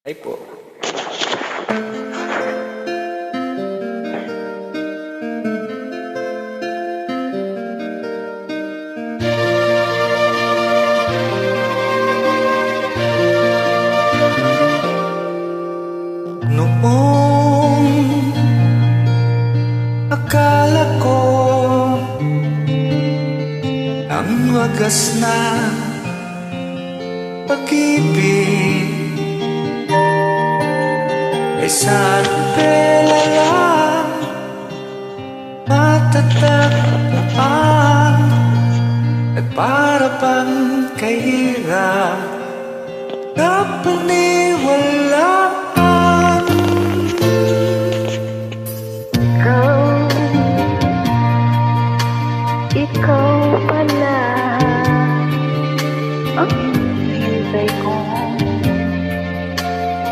Ay po. Noong akala ko ang wagas na pag-ibig ay sandela lang, matatagpuan at para bang kahirap na paniwalaan. Ikaw pala ang hinihintay kong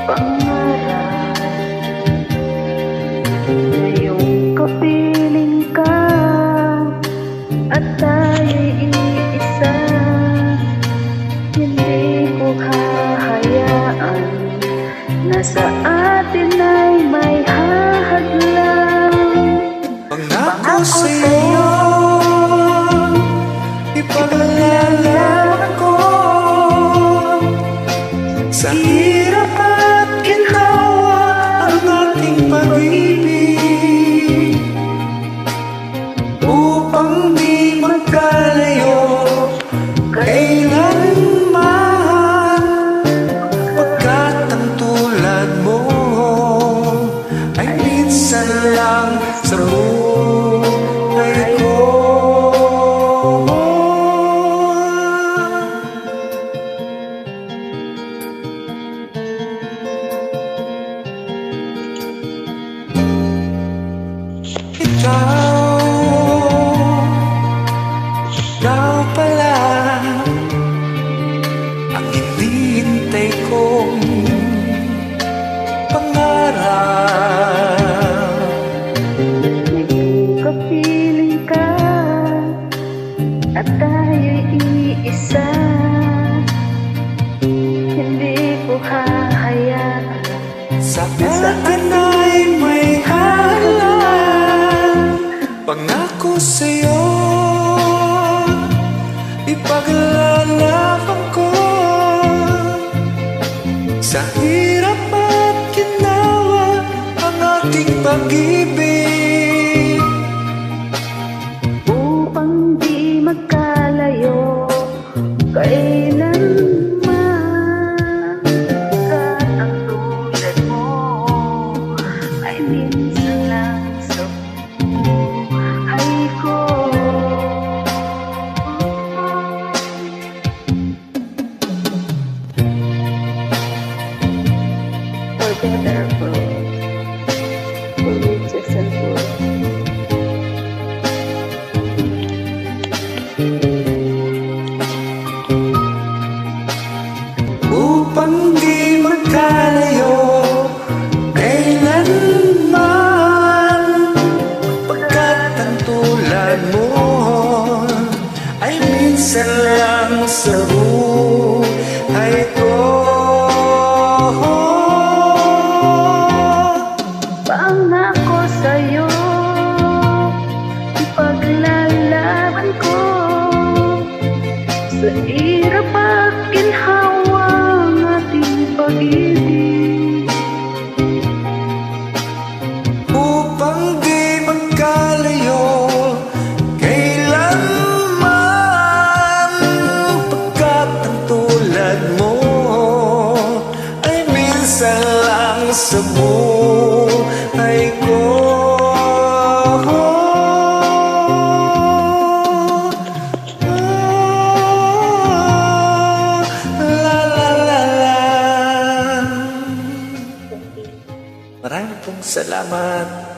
pangarap. Ngayong kapiling ka at tayo'y iisa, hindi ko hahayaan na sa atin ay may hahadlang. Pangako sa'yo, ipaglalarawan ko sa hirap at ginawa ang ating pag-ibig, upang di magkalayo kailanman, pagkat ang tulad mo ay minsan lang sa buhay ko. Ikaw pala ang hinihintay kong pangarap. Ngayong kapiling ka at tayo'y iisa, hindi ko hahayaan Sa atin ay may halang. Pangako sa'yo, ipaglalaban ko sa hirap at ginawa ang ating pag-ibig, upang di magkalayo kailanman, pagkat ang tulad mo ay minsan lang sa buhay ko. For better, for riches and for upang di magkalayo kailanman, pagkat ang tulad mo ay minsan lang sa buhay ko. pangako sa'yo, ipaglalaban ko sa hirap at ginhawa ang ating pag-ibig, Upang di magkalayo kailanman, pagkat ang tulad mo ay minsan lang sa buhay ko. La la la la. Maraming pong salamat.